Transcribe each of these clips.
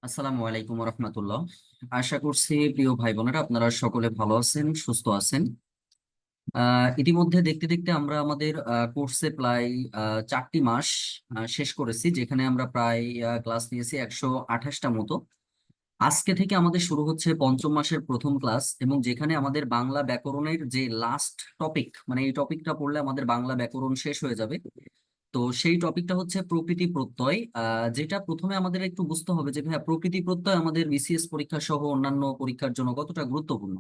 আসসালামু আলাইকুম রহমতুল্লাহ। আশা করছি প্রিয় ভাই বোনেরা আপনারা সকলে ভালো আছেন, সুস্থ আছেন। ইতিমধ্যে দেখতে দেখতে আমরা আমাদের কোর্সে প্রায় 4টি মাস শেষ করেছি, যেখানে আমরা প্রায় ক্লাস নিয়েছি 128টা মতো। আজকে থেকে আমাদের শুরু হচ্ছে পঞ্চম মাসের প্রথম ক্লাস, এবং যেখানে আমাদের বাংলা ব্যাকরণের যে লাস্ট টপিক, মানে এই টপিকটা পড়লে আমাদের বাংলা ব্যাকরণ শেষ হয়ে যাবে। তো সেই টপিকটা হচ্ছে প্রকৃতি প্রত্যয়। যেটা প্রথমে আমাদের একটু বুঝতে হবে যে ভাইয়া প্রকৃতি প্রত্যয় আমাদের বিসিএস পরীক্ষা সহ অন্যান্য পরীক্ষার জন্য কতটা গুরুত্বপূর্ণ।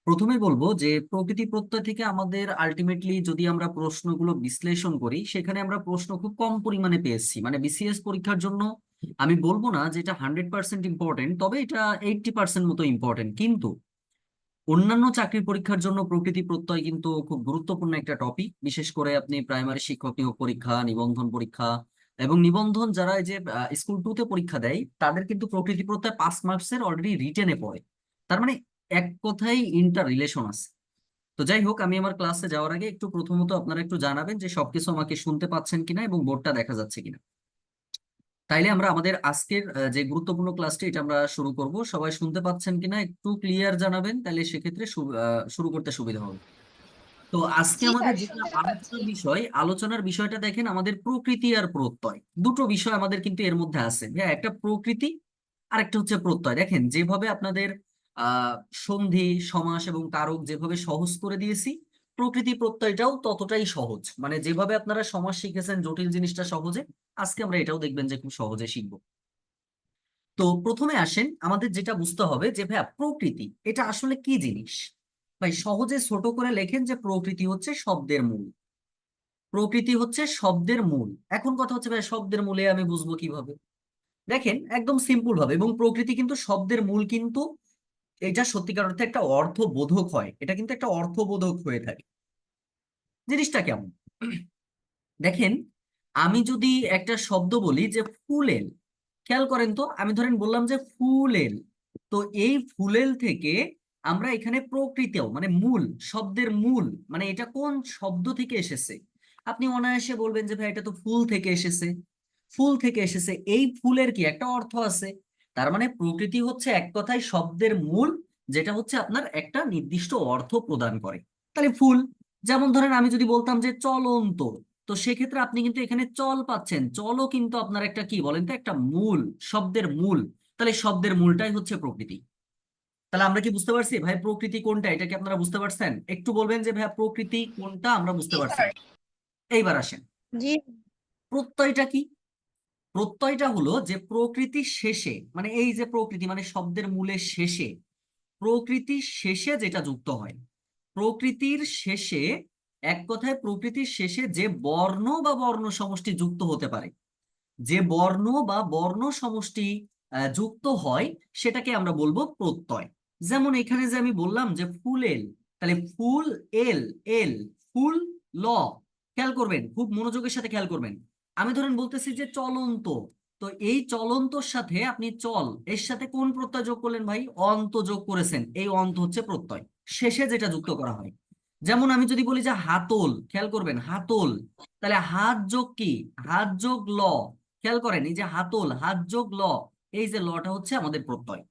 প্রথমে বলবো যে প্রকৃতি প্রত্যয় থেকে আমাদের আলটিমেটলি যদি আমরা প্রশ্নগুলো বিশ্লেষণ করি, সেখানে আমরা প্রশ্ন খুব কম পরিমাণে পেয়েছি। মানে বিসিএস পরীক্ষার জন্য আমি বলবো না যে এটা 100% ইম্পর্টেন্ট, তবে এটা 80% মতো ইম্পর্টেন্ট। কিন্তু অন্যান্য চাকরির পরীক্ষার জন্য প্রকৃতি প্রত্যয় কিন্তু খুব গুরুত্বপূর্ণ একটা টপিক। বিশেষ করে আপনি প্রাইমারি শিক্ষক নিয়োগ পরীক্ষা, নিবন্ধন পরীক্ষা, এবং নিবন্ধন যারা এই যে স্কুল 2-তে পরীক্ষা দেয়, তাদের কিন্তু প্রকৃতি প্রত্যয় 5 মার্কসের অলরেডি রিটেনে পড়ে। তার মানে এক কথায় ইন্টার রিলেশন আছে। তো যাই হোক, আমি আমার ক্লাসে যাওয়ার আগে একটু প্রথমত আপনারা একটু জানাবেন যে সবকিছু আমাকে শুনতে পাচ্ছেন কিনা এবং বোর্ডটা দেখা যাচ্ছে কিনা। তাইলে আমরা আমাদের আজকের যে গুরুত্বপূর্ণ ক্লাসটি এটা আমরা শুরু করব। সবাই শুনতে পাচ্ছেন কিনা একটু ক্লিয়ার জানাবেন, তাহলে সেক্ষেত্রে শুরু করতে সুবিধা হবে। তো আজকে জি আমাদের স্যার, যেটা শুনতে পাচ্ছি। আলোচনার বিষয়টা দেখেন, আমাদের প্রকৃতি আর প্রত্যয় দুটো বিষয় আমাদের কিন্তু এর মধ্যে আছে। হ্যাঁ, একটা প্রকৃতি আর একটা হচ্ছে প্রত্যয়। দেখেন যেভাবে আপনাদের আহ সন্ধি, সমাস এবং কারক যেভাবে সহজ করে দিয়েছি, প্রকৃতি প্রত্যয়টাও ততটাই সহজ। মানে যেভাবে আপনারা সমাস শিখেছেন জটিল জিনিসটা সহজে, আজকে আমরা এটাও দেখবেন যে খুব সহজে শিখবো। তো প্রথমে আসেন, আমাদের যেটা বুঝতে হবে যে ভাইয়া প্রকৃতি এটা আসলে কি জিনিস। ভাই সহজে ছোট করে লেখেন যে প্রকৃতি হচ্ছে শব্দের মূল। প্রকৃতি হচ্ছে শব্দের মূল। এখন কথা হচ্ছে ভাই শব্দের মূলে আমি বুঝবো কিভাবে? দেখেন একদম সিম্পল ভাবে, এবং প্রকৃতি কিন্তু শব্দের মূল কিন্তু এটা সত্যিকার অর্থে একটা অর্থবোধক হয়, এটা কিন্তু একটা অর্থবোধক হয়ে থাকে। জিনিসটা কেমন দেখেন, আমি যদি একটা শব্দ বলি যে ফুলেল, খেয়াল করেন তো, আমি ধরেন বললাম যে ফুলেল, তো এই ফুলেল থেকে আমরা এখানে প্রকৃতিও মানে মূল, শব্দের মূল, মানে এটা কোন শব্দ থেকে এসেছে। আপনি অনায়াসে বলবেন যে ভাই এটা তো ফুল থেকে এসেছে। ফুল থেকে এসেছে, এই ফুলের কি একটা অর্থ আছে। তার মানে প্রকৃতি হচ্ছে এক কথায় শব্দের মূল, যেটা হচ্ছে আপনার একটা নির্দিষ্ট অর্থ প্রদান করে। তাহলে ফুল, যেমন ধরেন আমি যদি বলতাম যে চলন্ত, তো সেক্ষেত্রে আপনি কিন্তু এখানে চল পাচ্ছেন। চলও কিন্তু আপনার একটা কি বলেন তো, একটা মূল, শব্দের মূল। তাহলে শব্দের মূলটাই হচ্ছে প্রকৃতি। তাহলে আমরা কি বুঝতে পারছি ভাই প্রকৃতি কোনটা, এটা কি আপনারা বুঝতে পারছেন? একটু বলবেন যে ভাই প্রকৃতি কোনটা, আমরা বুঝতে জি পারছি। স্যার। এইবার আসেন, জি। প্রত্যয়টা কি? প্রত্যয়টা হলো যে প্রকৃতির শেষে, মানে এই যে প্রকৃতি মানে শব্দের মূলের শেষে, প্রকৃতির শেষে যেটা যুক্ত হয়, প্রকৃতির শেষে, এক কথায় প্রকৃতির শেষে যে বর্ণ বা বর্ণ সমষ্টি যুক্ত হতে পারে, যে বর্ণ বা বর্ণ সমষ্টি যুক্ত হয়, সেটাকে আমরা বলবো প্রত্যয়। যেমন এখানে যে আমি বললাম যে ফুল এল, তাহলে ফুল এল, এল, ফুল ল, খেয়াল করবেন, খুব মনোযোগের সাথে খেয়াল করবেন। আমি ধরেন বলতেছি যে চলন্ত, তো এই চলন্তর সাথে আপনি চল, এর সাথে কোন প্রত্যয় যোগ করলেন ভাই? অন্ত যোগ করেছেন। এই অন্ত হচ্ছে প্রত্যয়, শেষে যেটা যুক্ত করা হয়। যেমন আমি যদি বলি যে হাতল, খেয়াল করবেন হাতল, তাহলে হাত যোগ কি? হাত যোগ ল, খেয়াল করেন এই যে হাতল, হাত যোগ ল, এই যে লটা হচ্ছে আমাদের প্রত্যয়।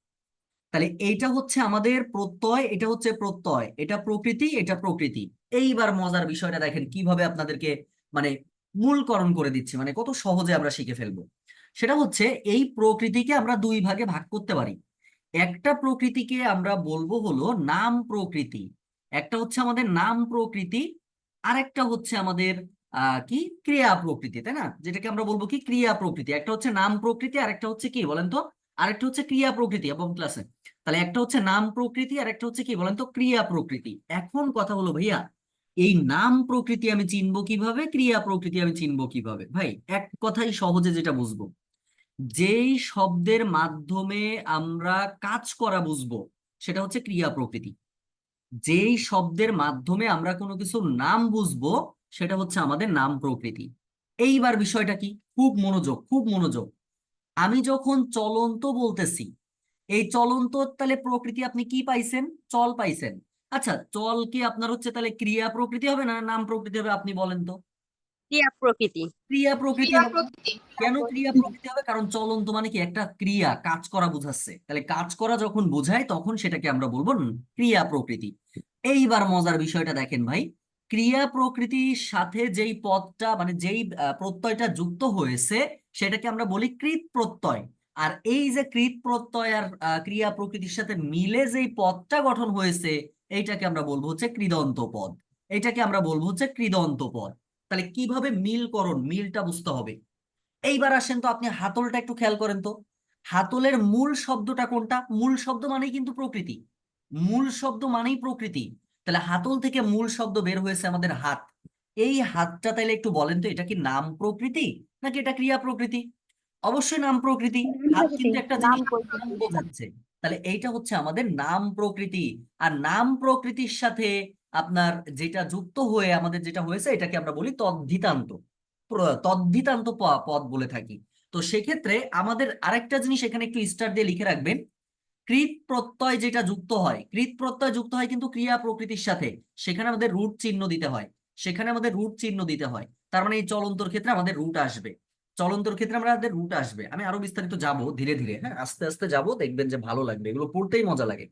তাহলে এইটা হচ্ছে আমাদের প্রত্যয়, এটা হচ্ছে প্রত্যয়, এটা প্রকৃতি, এটা প্রকৃতি। এইবার মজার বিষয়টা দেখেন কিভাবে আপনাদেরকে মানে মূলকরণ করে দিচ্ছি, মানে কত সহজে আমরা শিখে ফেলবো। সেটা হচ্ছে এই প্রকৃতিকে আমরা দুই ভাগে ভাগ করতে পারি। একটা প্রকৃতিকে আমরা বলবো হলো নাম প্রকৃতি, একটা হচ্ছে আমাদের নাম প্রকৃতি, আর একটা হচ্ছে আমাদের কি ক্রিয়া প্রকৃতি, তাই না? যেটাকে আমরা বলবো কি ক্রিয়া প্রকৃতি। একটা হচ্ছে নাম প্রকৃতি, আর একটা হচ্ছে কি বলেন তো, আরেকটা হচ্ছে ক্রিয়া প্রকৃতি এবং ক্লাসে। তাহলে একটা হচ্ছে নাম প্রকৃতি আর একটা হচ্ছে কি বলেন তো, ক্রিয়া প্রকৃতি। এখন কথা হলো ভাইয়া, এই নাম প্রকৃতি আমি চিনবো কিভাবে, ক্রিয়া প্রকৃতি আমি চিনবো কিভাবে? ভাই এক কথাই সহজে যেটা বুঝবো, যেই শব্দের মাধ্যমে আমরা কাজ করা বুঝবো, সেটা হচ্ছে ক্রিয়া প্রকৃতি। যেই শব্দের মাধ্যমে আমরা কোনো কিছুর নাম বুঝবো, সেটা হচ্ছে আমাদের নাম প্রকৃতি। এইবার বিষয়টা কি, খুব মনোযোগ, খুব মনোযোগ। আমি যখন চলন্ত বলতেছি, এই চলন্ত তাহলে প্রকৃতি আপনি কি পাইছেন? চল পাইছেন। আচ্ছা, চল কি আপনার হচ্ছে তাহলে ক্রিয়া প্রকৃতি হবে না নাম প্রকৃতি হবে, আপনি বলেন তো? ক্রিয়া প্রকৃতি। ক্রিয়া প্রকৃতি ক্রিয়া হবে। প্রকৃতি। কেন ক্রিয়া প্রকৃতি হবে? কারণ চলন্ত মানে কি একটা ক্রিয়া, কাজ করা বোঝাচ্ছে। তাহলে কাজ করা যখন বোঝায় তখন সেটাকে আমরা বলবো ক্রিয়া প্রকৃতি। এইবার মজার বিষয়টা দেখেন ভাই, ক্রিয়া প্রকৃতির সাথে যেই পদটা মানে যেই প্রত্যয়টা যুক্ত হয়েছে সেটাকে আমরা বলি কৃৎ প্রত্যয়। আর এই যে কৃৎ প্রত্যয় আর ক্রিয়া প্রকৃতির সাথে মিলে যেই পদটা গঠন হয়েছে এইটাকে আমরা বলবো হচ্ছে কৃদন্ত পদ। এইটাকে আমরা বলবো হচ্ছে কৃদন্ত পদ। তাহলে কিভাবে মিলকরণ, মিলটা বুঝতে হবে। এইবার আসেন তো আপনি হাতলটা একটু খেয়াল করেন তো, হাতলের মূল শব্দটা কোনটা? মূল শব্দ মানেই কিন্তু প্রকৃতি, মূল শব্দ মানেই প্রকৃতি। তাহলে হাতল থেকে মূল শব্দ বের হয়েছে আমাদের হাত। এই হাতটা তাইলে একটু বলেন তো, এটা কি নাম প্রকৃতি নাকি এটা ক্রিয়া প্রকৃতি? অবশ্যই নাম প্রকৃতি। হাত কিন্তু একটা নাম জিনিস নাম প্রকৃতি। বোঝাচ্ছে। তাহলে এইটা হচ্ছে আমাদের নাম প্রকৃতি। আর নাম প্রকৃতির সাথে আপনার যেটা যুক্ত হয়ে আমাদের যেটা হয়েছে এটাকে আমরা বলি তদ্ধিতান্ত। তদ্ধিতান্ত পদ বলে থাকি। তো সেক্ষেত্রে আমাদের আরেকটা জিনিস এখানে একটু স্টার দিয়ে লিখে রাখবেন, কৃৎ প্রত্যয় যেটা যুক্ত হয়, কৃৎ প্রত্যয় যুক্ত হয় কিন্তু ক্রিয়া প্রকৃতির সাথে, সেখানে আমাদের রুট চিহ্ন দিতে হয়। সেখানে আমাদের রুট চিহ্ন দিতে হয়। তার মানে এই চলন্তর ক্ষেত্রে আমাদের রুট আসবে। চলন্তর ক্ষেত্রে আমাদের রুট আসবে। আমি আরো বিস্তারিত যাব ধীরে ধীরে, হ্যাঁ আস্তে আস্তে যাব, দেখবেন যে ভালো লাগবে, এগুলো পড়তেই মজা লাগে।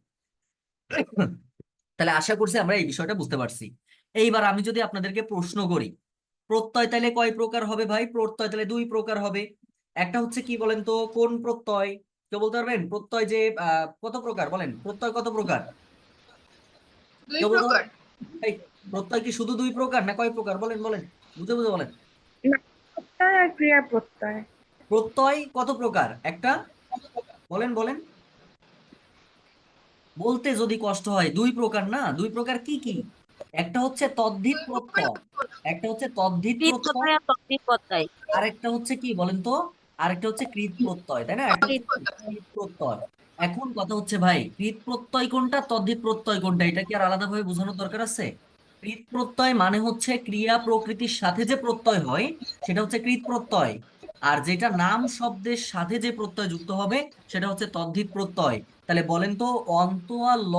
তাহলে আশা করছি আমরা এই বিষয়টা বুঝতে পারছি। এইবার আমি যদি আপনাদেরকে প্রশ্ন করি, প্রত্যয় তাহলে কয় প্রকার হবে ভাই? প্রত্যয় তাহলে দুই প্রকার হবে। একটা হচ্ছে কি বলেন তো, কোন প্রত্যয়? কেউ বলতে পারবেন প্রত্যয় যে কত প্রকার? বলেন প্রত্যয় কত প্রকার? দুই কেউ বলতে প্রকার। পারবেন? এই, প্রত্যয় কি শুধু দুই প্রকার না কয় প্রকার? বলেন বলেন, বুঝে বুঝে বলেন। নাম প্রত্যয় আর ক্রিয়া প্রত্যয়। প্রত্যয় কত প্রকার? একটা, বলেন বলেন। বলতে যদি কষ্ট হয়, দুই প্রকার না? দুই প্রকার কি কি? একটা হচ্ছে তদ্ধিত দুই প্রকার। প্রত্যয়, একটা হচ্ছে তদ্ধিত কৃত প্রত্যয়, প্রত্যয় আর তদ্ধিত প্রত্যয়। আরেকটা হচ্ছে কি বলেন তো, আরেকটা হচ্ছে কৃত প্রত্যয়, তাই না? একটা হচ্ছে কৃত কৃত প্রত্যয়। এখন কথা হচ্ছে ভাই, কৃত প্রত্যয় কোনটা, তদ্ধিত প্রত্যয় কোনটা, এটা কি আর আলাদাভাবে বোঝানোর দরকার আছে? কৃত প্রত্যয় মানে হচ্ছে ক্রিয়া প্রকৃতির সাথে যে প্রত্যয় হয় সেটা হচ্ছে কৃত প্রত্যয়। আর যেটা নাম শব্দের সাথে যে প্রত্যয় যুক্ত হবে সেটা হচ্ছে তদ্ধিত প্রত্যয়। তাহলে বলেন তো, অন্ত আর ল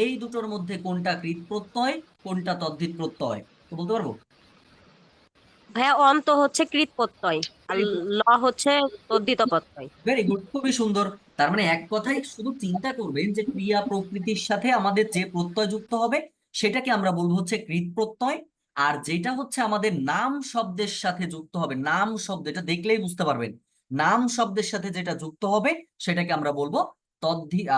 এই দুটোর মধ্যে কোনটা কৃত প্রত্যয়, কোনটা তদ্ধিত প্রত্যয়? তো বলতে পারবো? ভাইয়া, অন্ত হচ্ছে কৃত প্রত্যয় আর ল হচ্ছে তদ্ধিত প্রত্যয়। ভেরি গুড, খুবই সুন্দর। তার মানে এক কথায় শুধু চিন্তা করবেন যে ক্রিয়া প্রকৃতির সাথে আমাদের যে প্রত্যয় যুক্ত হবে সেটাকে আমরা বলবো হচ্ছে কৃৎ প্রত্যয়। আর যেটা হচ্ছে আমাদের নাম শব্দের সাথে যুক্ত হবে, নাম শব্দ, এটা দেখলেই বুঝতে পারবেন, নাম শব্দের সাথে যেটা যুক্ত হবে সেটাকে আমরা বলবো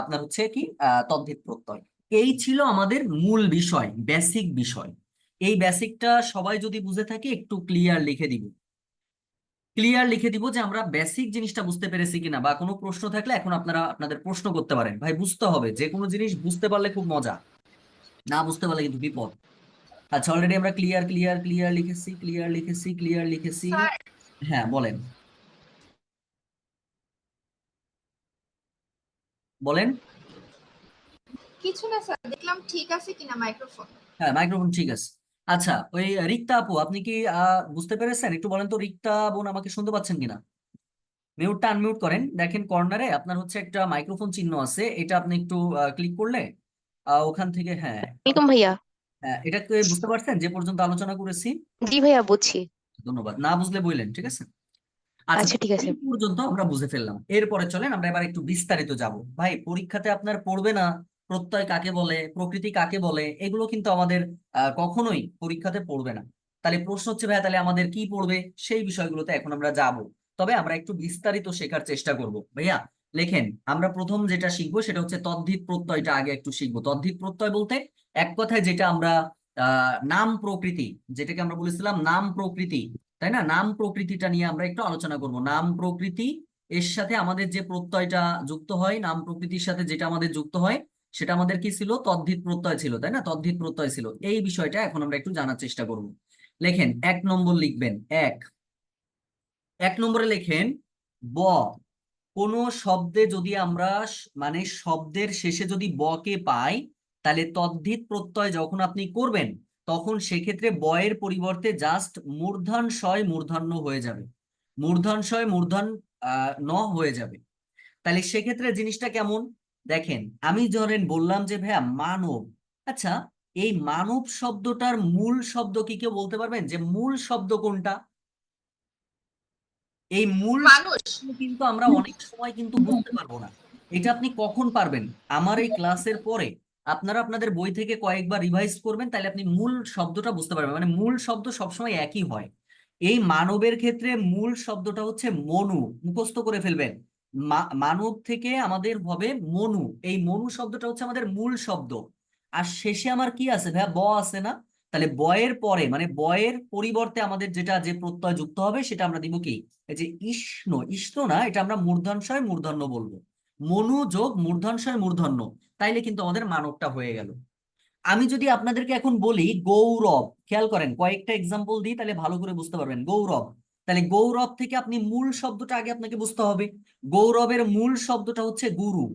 আপনার হচ্ছে কি তদ্ধিত প্রত্যয়। এই ছিল আমাদের মূল বিষয়, বেসিক বিষয়। এই বেসিকটা সবাই যদি বুঝে থাকি একটু ক্লিয়ার লিখে দিব, ক্লিয়ার লিখে দিব যে আমরা বেসিক জিনিসটা বুঝতে পেরেছি কিনা। বা কোনো প্রশ্ন থাকলে এখন আপনারা আপনাদের প্রশ্ন করতে পারেন। ভাই বুঝতে হবে, যে কোনো জিনিস বুঝতে পারলে খুব মজা, না বুঝতে পারলে কিন্তু বিপদ। আচ্ছা, অলরেডি আমরা ক্লিয়ার ক্লিয়ার ক্লিয়ার লিখেছি, ক্লিয়ার লিখেছি, ক্লিয়ার লিখেছি। স্যার, হ্যাঁ বলেন বলেন। কিছু না স্যার, দেখলাম ঠিক আছে কিনা মাইক্রোফোন। হ্যাঁ মাইক্রোফোন ঠিক আছে। আচ্ছা, ওই রিক্তা আপু আপনি কি বুঝতে পেরেছেন? একটু বলেন তো, রিক্তা বোন আমাকে শুনতে পাচ্ছেন কিনা? মিউটটা আনমিউট করেন, দেখেন কর্নারে আপনার হচ্ছে একটা মাইক্রোফোন চিহ্ন আছে, এটা আপনি একটু ক্লিক করলে ওখান থেকে, হ্যাঁ ওয়ালাইকুম ভাইয়া। হ্যাঁ, এটাকে বুঝতে পারছেন যে পর্যন্ত আলোচনা করেছি? জি ভাইয়া, বুঝছি। ধন্যবাদ, না বুঝলে বললেন, ঠিক আছে। আচ্ছা, আচ্ছা ঠিক আছে। এই পর্যন্ত আমরা বুঝে ফেললাম। এরপরে চলেন আমরা এবার একটু বিস্তারিত যাব। ভাই পরীক্ষাতে আপনার পড়বে না প্রত্যয় কাকে বলে, প্রকৃতি কাকে বলে, এগুলো কিন্তু আমাদের কখনোই পরীক্ষাতে পড়বে না। তাহলে প্রশ্ন হচ্ছে ভাই তাহলে আমাদের কি পড়বে? সেই বিষয়গুলোতে এখন আমরা যাব। তবে আমরা একটু বিস্তারিত শেখার চেষ্টা করব। ভাইয়া লেখেন, আমরা প্রথম যেটা শিখবো সেটা হচ্ছে তদ্ধিত প্রত্যয়টা আগে একটু শিখবো। তদ্ধিত প্রত্যয় বলতে এক কথায় যেটা আমরা নাম প্রকৃতি, যেটাকে আমরা বলেছিলাম নাম প্রকৃতি, তাই না? নাম প্রকৃতিটা নিয়ে আমরা একটু আলোচনা করব। নাম প্রকৃতি এর সাথে আমাদের যে প্রত্যয়টা যুক্ত হয়, নাম প্রকৃতির সাথে যেটা আমাদের যুক্ত হয় সেটা আমাদের কি ছিল? তদ্ধিত প্রত্যয় ছিল, তাই না? তদ্ধিত প্রত্যয় ছিল। এই বিষয়টা এখন আমরা একটু জানার চেষ্টা করব। লেখেন, 1 নম্বর লিখবেন। এক, 1 নম্বরে লেখেন ব। কোনো শব্দে যদি আমরা মানে শব্দের শেষে যদি ব কে পাই, তাহলে তদ্ধিত প্রত্যয় যখন আপনি করবেন তখন সেক্ষেত্রে ব এর পরিবর্তে জাস্ট মূর্ধন্য মূর্ধন্য হয়ে যাবে, মূর্ধন্য ন হয়ে যাবে। তাহলে সেক্ষেত্রে জিনিসটা কেমন দেখেন, আমি ধরেন বললাম যে ভাইয়া মানব। আচ্ছা, এই মানব শব্দটার মূল শব্দ কি কেউ বলতে পারবেন যে মূল শব্দ কোনটা? এই মূল মানুষ। শব্দ কিন্তু আমরা অনেক সময় কিন্তু বুঝতে পারবো না। এটা আপনি কখন পারবেন? আমার এই ক্লাসের পরে আপনারা আপনাদের বই থেকে কয়েকবার রিভাইজ করবেন, তাহলে আপনি মূল শব্দটা বুঝতে পারবেন। মানে মূল শব্দ সবসময় একই হয়। এই মানবের ক্ষেত্রে মূল শব্দটা হচ্ছে মনু, মুখস্থ করে ফেলবেন। মানব থেকে আমাদের হবে মনু, এই মনু শব্দটা হচ্ছে আমাদের মূল শব্দ। আর শেষে আমার কি আছে ভাইয়া? ব আছে না? তাহলে বয়ের পরে মানে বয়ের পরিবর্তে আমাদের যেটা যে প্রত্যয় যুক্ত হবে সেটা আমরা দিব কি? এই যে ইষ্ণ, ইষ্ণ না, এটা আমরা মূর্ধন্যয় মূর্ধন্য বলবো। মনু যোগ মূর্ধন্যয় মূর্ধন্য, তাইলে কিন্তু আমাদের মানবটা হয়ে গেল। আমি যদি আপনাদেরকে এখন বলি গৌরব, খেয়াল করেন কয়েকটা এক্সাম্পল দিই তাহলে ভালো করে বুঝতে পারবেন। গৌরব, তাহলে গৌরব থেকে আপনি মূল শব্দটা আগে আপনাকে বুঝতে হবে। গৌরবের মূল শব্দটা হচ্ছে গুরু,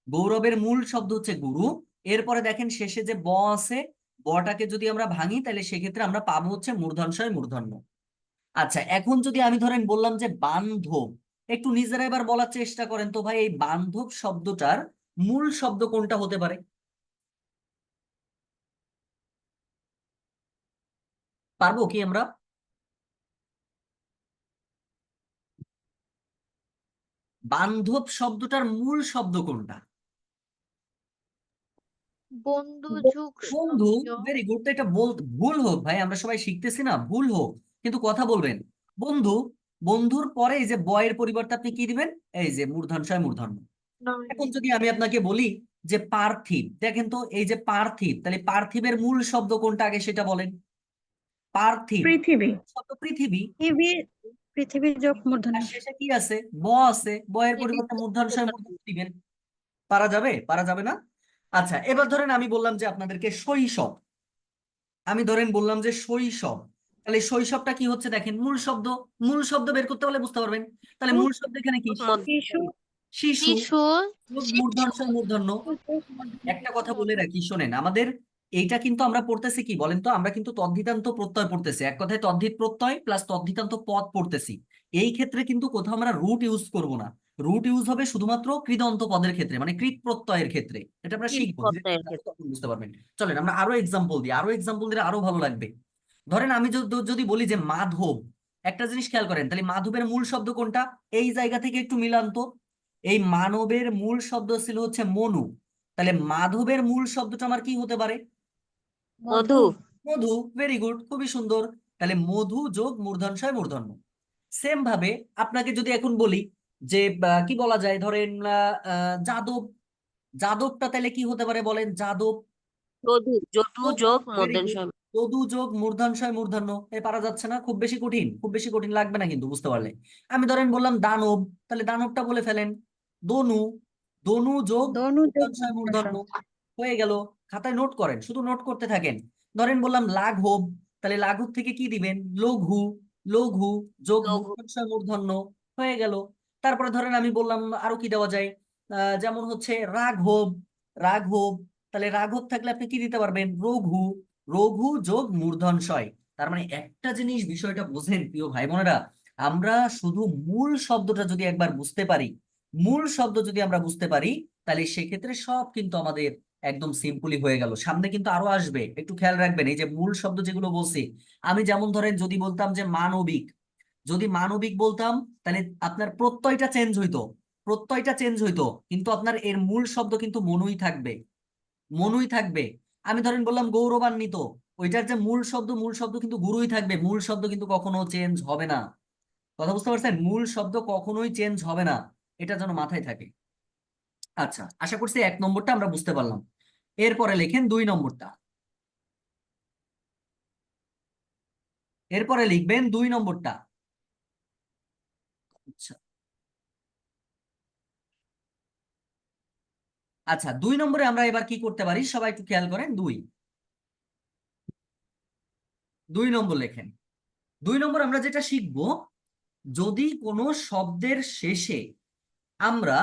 গৌরবের মূল শব্দ হচ্ছে গুরু। এরপরে দেখেন শেষে যে ব আছে, বটাকে যদি আমরা ভাঙি তাহলে সেক্ষেত্রে আমরা পাবো হচ্ছে মূর্ধন্যয় মূর্ধন্য। আচ্ছা, এখন যদি আমি ধরেন বললাম যে বান্ধব, একটু নিজেরা এবার বলার চেষ্টা করেন তো ভাই এই বান্ধব শব্দটার মূল শব্দ কোনটা হতে পারে? পারবো কি আমরা? বান্ধব শব্দটার মূল শব্দ কোনটা? বন্ধু যুগ বন্ধু, সঞ্জ ভেরি গুড। তো এটা ভুল হোক ভাই, আমরা সবাই শিখতেছি না, ভুল হোক কিন্তু কথা বলবেন। বন্ধু, বন্ধুর পরে এই যে বয়ের পরিবর্তে আপনি কি দিবেন? এই যে মূর্ধন্যয় মূর্ধন্য। নয় এখন যদি আমি আপনাকে বলি যে পার্থিব, দেখেন তো এই যে পার্থিব, তাহলে পার্থিবের মূল শব্দ কোনটা আগে সেটা বলেন। পার্থিব পৃথিবী। শব্দ পৃথিবী, পৃথিবী, পৃথিবী যোগ আর মূর্ধন্য। শেষে কি আছে? ব আছে, বয়ের পরিবর্তে মূর্ধন্যয় মূর্ধন্য দিবেন। পারা যাবে? পারা যাবে না? আচ্ছা, এবার ধরেন আমি বললাম যে আপনাদেরকে শৈশব, আমি ধরেন বললাম যে শৈশব, তাহলে শৈশবটা কি হচ্ছে দেখেন মূল শব্দ। মূল শব্দ বের করতে পারলে বুঝতে পারবেন। তাহলে মূল শব্দ এখানে কি? শিশু, শিশু শিশু যোগ মূর্ধন্য মূর্ধন্য। একটা কথা বলে রাখি, শোনেন, আমাদের এইটা কিন্তু আমরা পড়তেছি কি বলেন তো, আমরা কিন্তু তদ্ধিতান্ত প্রত্যয় পড়তেছি, এক কথায় তদ্ধিত প্রত্যয় প্লাস তদ্ধিতান্ত পদ পড়তেছি। এই ক্ষেত্রে কিন্তু কোথাও আমরা রুট ইউজ করব না। রুট ইউজ হবে শুধুমাত্র কৃদন্ত পদের ক্ষেত্রে, মানে কৃত প্রত্যয়ের ক্ষেত্রে। এটা আমরা শিখবো, ধীরে ধীরে প্রত্যয়ের আস্তে ক্ষেত্রে। তখন বুঝতে পারবেন। চলেন আমরা আরো এক্সাম্পল দিই, আরো এক্সাম্পল দিলে আরো ভালো লাগবে। ধরেন আমি যদি বলি যে মাধব, একটা জিনিস খেয়াল করেন, তাহলে মাধবের মূল শব্দ কোনটা? এই জায়গা থেকে একটু মিলান তো। এই মানবের মূল শব্দ ছিল হচ্ছে মনু, তাহলে মাধবের মূল শব্দটা আমার কি হতে পারে? মধু। মধু, ভেরি গুড, খুবই সুন্দর। তাহলে মধু যোগ মূর্ধন্যয় মূর্ধন্য। সেম ভাবে আপনাকে যদি এখন বলি যে কি বলা যায়, ধরেন যাদব, যাদবটা তাহলে কি হতে পারে বলেন? যাদব, যদু, যদু যোগ ভেরি গুড, মূর্ধন্য। যদু যোগ মূর্ধন্যয় মূর্ধন্য। পারা যাচ্ছে না? খুব বেশি কঠিন, খুব বেশি কঠিন লাগবে না কিন্তু বুঝতে পারলে। আমি ধরেন বললাম দানব, তাহলে দানবটা বলে ফেলেন। দনু, দনু যোগ দনু যোগ মূর্ধন্যয় মূর্ধন্য, হয়ে গেল। খাতায় নোট করেন, শুধু নোট করতে থাকেন। ধরেন বললাম লাঘব, তাহলে লাঘব থেকে কি দিবেন? লঘু, লঘু যোগ লঘু। মূর্ধন্যয় মূর্ধন্য, হয়ে গেল। তারপরে ধরেন আমি বললাম আরো কি দেওয়া যায়, যেমন হচ্ছে রাঘব, রাঘব, তাহলে রাঘব থাকলে আপনি কি দিতে পারবেন? রঘু, রঘু যোগ মূর্ধন্যয়। তার মানে একটা জিনিস বিষয়টা বোঝেন প্রিয় ভাই বোনেরা, আমরা শুধু মূল শব্দটা যদি একবার বুঝতে পারি, মূল শব্দ যদি আমরা বুঝতে পারি, তাহলে সেক্ষেত্রে সব কিন্তু আমাদের একদম সিম্পলি হয়ে গেল। সামনে কিন্তু আরো আসবে, একটু খেয়াল রাখবেন। এই যে মূল শব্দ যেগুলো বলছি, আমি যেমন ধরেন যদি বলতাম যে মানবিক, যদি মানবিক বলতাম তাহলে আপনার প্রত্যয়টা চেঞ্জ হইতো, প্রত্যয়টা চেঞ্জ হইতো, কিন্তু আপনার এর মূল শব্দ কিন্তু মনুই থাকবে, মনুই থাকবে। আমি ধরেন বললাম গৌরবান্বিত, ওইটার যে মূল শব্দ, মূল শব্দ কিন্তু গুরুই থাকবে, মূল শব্দ কিন্তু কখনো চেঞ্জ হবে না। কথা বুঝতে পারছেন? মূল শব্দ কখনোই চেঞ্জ হবে না, এটা যেন মাথায় থাকে। আচ্ছা, আশা করছি 1 নম্বরটা আমরা বুঝতে পারলাম। এরপরে লেখেন 2 নম্বরটা, এরপরে লিখবেন 2 নম্বরটা। আচ্ছা, আচ্ছা, 2 নম্বরে আমরা এবার কি করতে পারি সবাই একটু খেয়াল করেন। 2 নম্বর লেখেন। 2 নম্বর আমরা যেটা শিখবো, যদি কোনো শব্দের শেষে আমরা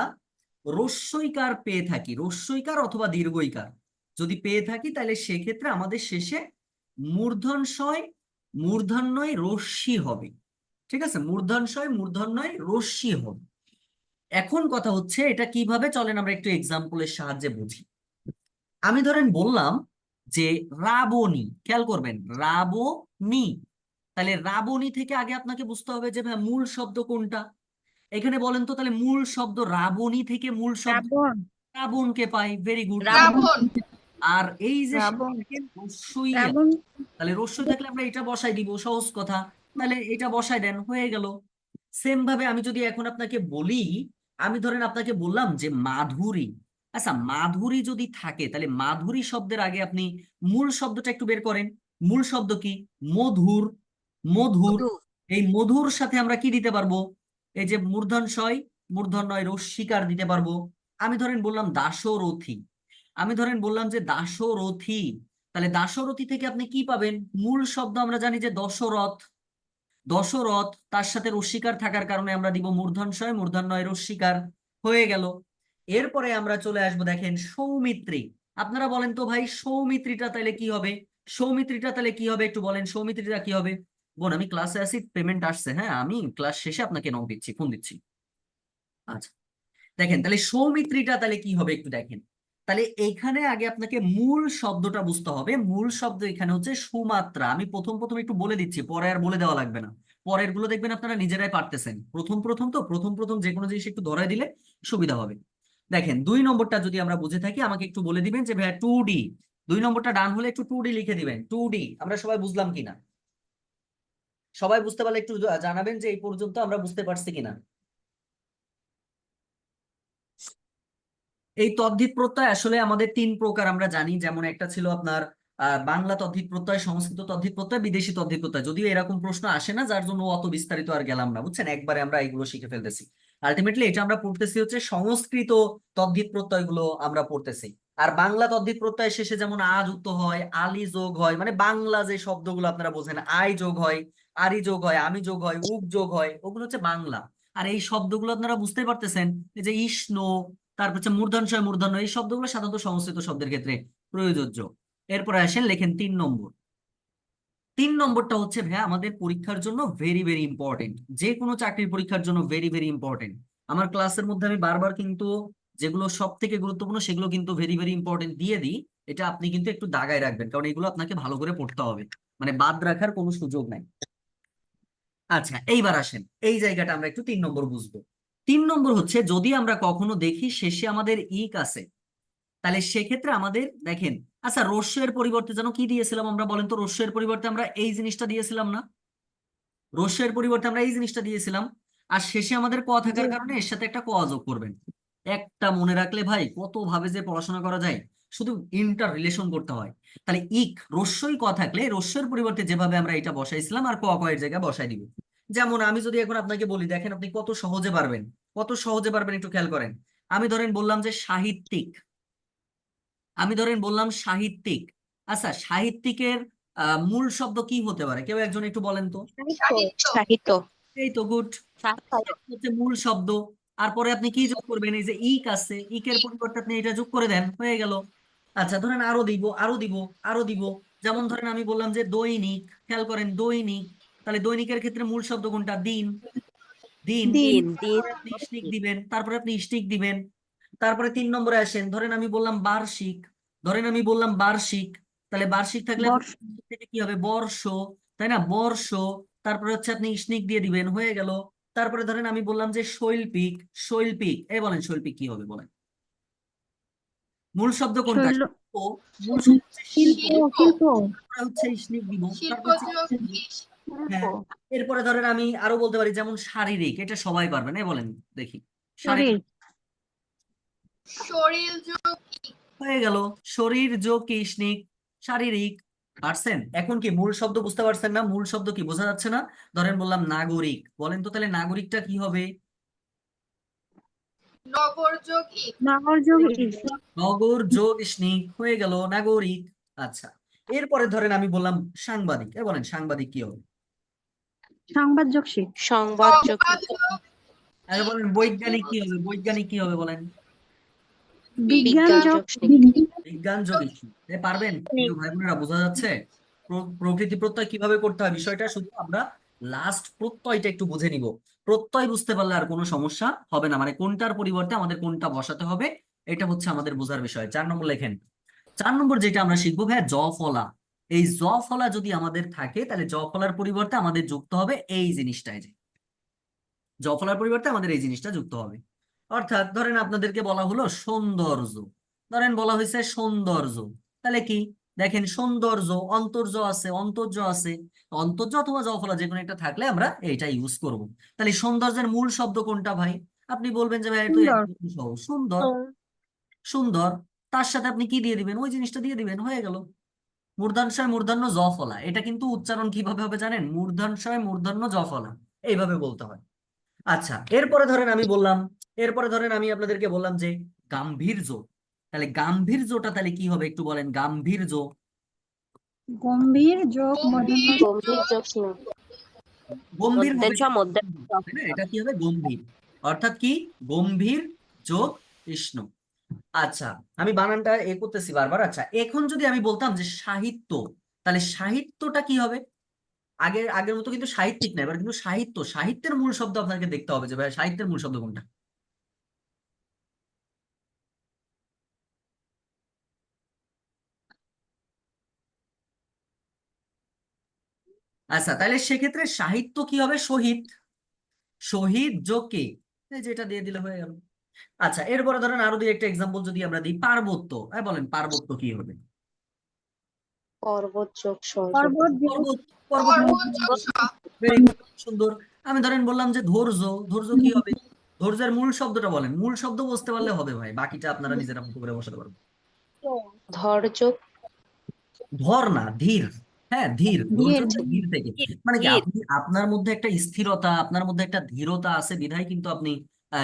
রস্যইকার পেয়ে থাকি, রস্যইকার অথবা দীর্ঘইকার যদি পেয়ে থাকি, তাহলে সেক্ষেত্রে আমাদের শেষে মূর্ধন্যয় মূর্ধন্যয় রস্যি হবে। ঠিক আছে? মূর্ধন্যয় মূর্ধন্যয় রস্যি হবে। এখন কথা হচ্ছে এটা কিভাবে, চলেন আমরা একটু এক্সাম্পলের সাহায্যে বুঝি। আমি ধরেন বললাম যে রাবণী, খেয়াল করবেন রাবণী, তাহলে রাবণী থেকে আগে আপনাকে বুঝতে হবে যে ভাই মূল শব্দ কোনটা। এখানে বলেন তো, তাহলে মূল শব্দ রাবণী থেকে মূল শব্দ রাবণ রাবণকে পাই, ভেরি গুড। রাবণ। আর এই যে রাবণ রস্যই রাবণ তাহলে রস্যই থাকলে আমরা এটা বসাই দিব, সহজ কথা। তাহলে এটা বসাই দেন, হয়ে গেল। সেম ভাবে আমি যদি এখন আপনাকে বলি, আমি ধরেন আপনাকে বললাম যে মাধুরী, আচ্ছা মাধুরী যদি থাকে তাহলে মাধুরী শব্দের আগে আপনি মূল শব্দটা একটু বের করেন। মূল শব্দ কি? মধুর। মধুর। মধু। এই মধুর সাথে আমরা কি দিতে পারবো? এই যে মূর্ধন্য মূর্ধন্যয় রস্যিকার দিতে পারবো। আমি ধরেন বললাম দাশরথী, আমি ধরেন বললাম যে দাশরথী, তাহলে দাশরথী থেকে আপনি কি পাবেন? মূল শব্দ আমরা জানি যে দশরথ। দশরথ, তার সাথে রস্যিকার থাকার কারণে আমরা দিব মূর্ধন্যয় রস্যিকার, হয়ে গেল। এরপরে আমরা চলে আসবো, দেখেন সৌমিত্রী। আপনারা বলেন তো ভাই সৌমিত্রীটা তাহলে কি হবে? সৌমিত্রীটা তাহলে কি হবে একটু বলেন, সৌমিত্রীটা কি হবে? বোন আমি ক্লাসে আছি, পেমেন্ট আসছে, হ্যাঁ আমি ক্লাস শেষে আপনাকে নক দিচ্ছি, ফোন দিচ্ছি। আচ্ছা দেখেন তাহলে সৌমিত্রীটা তাহলে কি হবে একটু দেখেন। তাহলে এইখানে আগে আপনাকে মূল শব্দটা বুঝতে হবে। মূল শব্দ এখানে হচ্ছে সুমাত্রা। আমি প্রথম প্রথম একটু বলে দিচ্ছি, পরে আর বলে দেওয়া লাগবে না। পরের গুলো দেখবেন আপনারা নিজেরাই পারতেছেন। প্রথম প্রথম তো প্রথম প্রথম যে কোনো জিনিস একটু ধরাই দিলে সুবিধা হবে। দেখেন 2 নম্বরটা যদি আমরা বুঝে থাকি আমাকে একটু বলে দিবেন যে ভাইয়া 2D। 2 নম্বরটা ডান হলে একটু 2D লিখে দিবেন। 2D আমরা সবাই বুঝলাম কিনা? সবাই বুঝতে পারলে একটু জানাবেন যে এই পর্যন্ত আমরা বুঝতে পারছি কিনা। এই তদ্ধিত প্রত্যয় আসলে আমাদের 3 প্রকার আমরা জানি। যেমন একটা ছিল আপনার বাংলা তদ্ধিত প্রত্যয়, সংস্কৃত তদ্ধিত প্রত্যয়, বিদেশি তদ্ধিত প্রত্যয়। যদিও এরকম প্রশ্ন আসে না, যার জন্য অত বিস্তারিত আর গেলাম না, বুঝছেন, একবারে আমরা এগুলো শিখে ফেলতেছি। আলটিমেটলি এটা আমরা পড়তেছি হচ্ছে সংস্কৃত তদ্ধিত প্রত্যয়গুলো আমরা পড়তেছি। আর বাংলা তদ্ধিত প্রত্যয় শেষে যেমন আ যুক্ত হয়, আলি যোগ হয়, মানে বাংলা যে শব্দগুলো আপনারা বোঝেন, আই যোগ হয়, আরি যোগ হয়, আমি যোগ হয়, উক যোগ হয়, ওগুলো হচ্ছে বাংলা। আর এই শব্দগুলো আপনারা বুঝতে পারতেছেন, এই যে ইষ্ণ, তারপর হচ্ছে মূর্ধন্য, এই শব্দগুলো সাধারণত সংস্কৃত শব্দের ক্ষেত্রে প্রযোজ্য। এরপরে আসেন লেখেন 3 নম্বর। 3 নম্বরটা হচ্ছে ভাইয়া আমাদের পরীক্ষার জন্য ভেরি ভেরি ইম্পর্টেন্ট, যে কোনো চাকরির পরীক্ষার জন্য ভেরি ভেরি ইম্পর্টেন্ট। আমার ক্লাসের মধ্যে আমি বারবার কিন্তু যেগুলো সব থেকে গুরুত্বপূর্ণ সেগুলো কিন্তু ভেরি ভেরি ইম্পর্টেন্ট দিয়ে দিই। এটা আপনি কিন্তু একটু দাগায় রাখবেন, কারণ এগুলো আপনাকে ভালো করে পড়তে হবে, মানে বাদ রাখার কোনো সুযোগ নাই। আচ্ছা এইবার আসেন, এই জায়গাটা আমরা একটু 3 নম্বর বুঝবো। 3 নম্বর হচ্ছে যদি আমরা কখনো দেখি শেষে আমাদের ইক আছে, তাহলে সেক্ষেত্রে আমাদের দেখেন, আচ্ছা রস্যের পরিবর্তে যেন কি দিয়েছিলাম আমরা, বলেন তো? রস্যের পরিবর্তে আমরা এই জিনিসটা দিয়েছিলাম না? রস্যের পরিবর্তে আমরা এই জিনিসটা দিয়েছিলাম। আর শেষে আমাদের ক থাকার কারণে এর সাথে একটা ক যোগ করবেন। একটা মনে রাখলে ভাই কত ভাবে যে পড়াশোনা করা যায়, শুধু ইন্টার রিলেশন করতে হয়। তাহলে ইক রস্যই ক থাকলে রস্যের পরিবর্তে যেভাবে আমরা এটা বসাইছিলাম আর ক ক এর জায়গায় বসাই দিব। যেমন আমি যদি এখন আপনাকে বলি, দেখেন আপনি কত সহজে পারবেন, কত সহজে পারবেন একটু খেয়াল করেন। আমি ধরেন বললাম যে সাহিত্যিক, আমি ধরেন বললাম সাহিত্যিক। আচ্ছা সাহিত্যিকের মূল শব্দ কি হতে পারে, কেউ একজন একটু বলেন তো? সাহিত্য। সাহিত্য। এই তো গুড, সাহিত্য। হচ্ছে মূল শব্দ। আর পরে আপনি কি যোগ করবেন? এই যে ইক আছে, ইকের পরিবর্তে আপনি এটা যোগ করে দেন, হয়ে গেল। আচ্ছা ধরেন আরো দিব, আরো দিব, আরো দিব। যেমন ধরেন আমি বললাম যে দৈনিক, খেয়াল করেন দৈনিক, তাহলে দৈনিকের ক্ষেত্রে মূল শব্দ কোনটা? দিন। দিন। দিন দিন। দিন। তারপরে আপনি ইষ্টিক দিবেন, তারপরে আপনি ইষ্টিক দিবেন। তারপরে 3 নম্বরে আসেন, ধরেন আমি বললাম বার্ষিক, ধরেন আমি বললাম বার্ষিক, তাহলে বার্ষিক থাকলে বর্ষ থেকে কি হবে? বর্ষ, তাই না? বর্ষ। তারপরে হচ্ছে আপনি ইষ্টিক দিয়ে দিবেন, হয়ে গেল। তারপরে ধরেন আমি বললাম যে শৈল্পিক, শৈল্পিক, এই বলেন শৈল্পিক কি হবে বলেন? মূল শব্দ কোনটা? শৈল শিল্প। মূল শব্দ হচ্ছে শিল্প, শিল্প শিল্প তারপরে হচ্ছে ইষ্টিক দিব, শিল্প তারপর হচ্ছে যোগ ইষ্টিক। শিল্প হ্যাঁ। এরপরে ধরেন আমি আরো বলতে পারি, যেমন শারীরিক, এটা সবাই পারবেন, এই বলেন দেখি। শরীর শারীরিক শরীর যোগ হয়ে গেল, শরীর যোগ কি? ইষ্টিক, শারীরিক। পারছেন? এখন কি মূল শব্দ বুঝতে পারছেন না? মূল শব্দ কি বোঝা যাচ্ছে না? ধরেন বললাম নাগরিক, বলেন তো তাহলে নাগরিকটা কি হবে? নগর যোগ ইক। নগর যোগ ইস নগর যোগ ইষ্টিক, হয়ে গেল নাগরিক। আচ্ছা এরপরে ধরেন আমি বললাম সাংবাদিক, এ বলেন সাংবাদিক কি হবে? সংবাদ যোগ শিক সংবাদ যোগ সংবাদ যোগ আরে বলেন বৈজ্ঞানিক কি হবে? বৈজ্ঞানিক কি হবে বলেন? বিজ্ঞান বিজ্ঞান যোগ যোগ শিক। বিজ্ঞান যোগ ইষ্টিক। এ পারবেন প্রিয় ভাই বোনেরা? বোঝা যাচ্ছে প্রকৃতি প্রত্যয় কিভাবে করতে হয় বিষয়টা? শুধু আমরা লাস্ট প্রত্যয়টা একটু বুঝে নিব। প্রত্যয় বুঝতে পারলে আর কোনো সমস্যা হবে না, মানে কোনটার পরিবর্তে আমাদের কোনটা বসাতে হবে এটা হচ্ছে আমাদের বোঝার বিষয়। 4 নম্বর লেখেন, 4 নম্বর যেটা আমরা শিখবো ভাইয়া জ ফলা। এই জ ফলা যদি আমাদের থাকে তাহলে জ ফলার পরিবর্তে আমাদের যুক্ত হবে এই জিনিসটাই, যে জ ফলার পরিবর্তে আমাদের এই জিনিসটা যুক্ত হবে। অর্থাৎ ধরেন আপনাদেরকে বলা হলো সৌন্দর্য, ধরেন বলা হয়েছে সৌন্দর্য, তাহলে কি দেখেন সৌন্দর্য অন্তর্য আছে, অন্তর্য আছে, অন্তর্য অথবা জ ফলা যে কোনো একটা থাকলে আমরা এইটা ইউজ করব। তাহলে সৌন্দর্যের মূল শব্দ কোনটা ভাই? আপনি বলবেন যে ভাই এটা তো সুন্দর। একদম সহজ, সুন্দর। সুন্দর, তার সাথে আপনি কি দিয়ে দিবেন? ওই জিনিসটা দিয়ে দিবেন, হয়ে গেল। মূর্ধন্যয় মূর্ধন্য জ ফলা, এটা কিন্তু উচ্চারণ কিভাবে হবে জানেন? মূর্ধন্যয় মূর্ধন্য জ ফলা, এইভাবে বলতে হয়। আচ্ছা, এরপরে ধরেন আমি বললাম, এরপরে ধরেন আমি আপনাদেরকে বললাম যে গাম্ভীর্য, তাহলে গাম্ভীর্যটা তাহলে কি হবে একটু বলেন? গাম্ভীর্য, গম্ভীর যোগ মূর্ধন্য জ। গম্ভীর যোগ স্নেহ। গম্ভীর হবে, মধ্যে ছ মধ্যে তাই না? এটা কি হবে? গম্ভীর, অর্থাৎ কি গম্ভীর যোগ কৃষ্ণ। আচ্ছা, আমি বানানটা করতেছি বারবার। আচ্ছা, এখন যদি আমি বলতাম যে সাহিত্য, তাহলে সাহিত্যটা কি হবে? আগের মতো কিন্তু সাহিত্যিক না, এবার কিন্তু সাহিত্য, সাহিত্যের মূল শব্দ আপনাকে দেখতে হবে যে ভাই সাহিত্যের মূল শব্দ কোনটা। আচ্ছা, তাহলে সেক্ষেত্রে সাহিত্য কি হবে? শহীদ, শহীদ যোগ কে, এই যেটা দিয়ে দিলে হয়ে গেল। আচ্ছা, এরপরে ধরেন আরো দুই একটা এক্সাম্পল যদি আমরা দিই, পার্বত্য, বলেন পার্বত্য কি হবে? পর্বত যোগ স্বর্গ। পর্বত যোগ পর্বত, পর্বত পর্বত যোগ স। very good, সুন্দর। আমি ধরেন বললাম যে ধৈর্য, ধৈর্য কি হবে? ধৈর্যের মূল শব্দটা বলেন, মূল শব্দ বুঝতে পারলে হবে ভাই, বাকিটা আপনারা নিজেরা মতো করে বসাতে পারবেন। ধর যোগ ধর না, ধীর। হ্যাঁ, ধীর, ধৈর্য ধীর। হচ্ছে ধীর থেকে, মানে কি ধীর। আপনি আপনার মধ্যে একটা স্থিরতা, আপনার মধ্যে একটা ধীরতা আছে বিধায় কিন্তু আপনি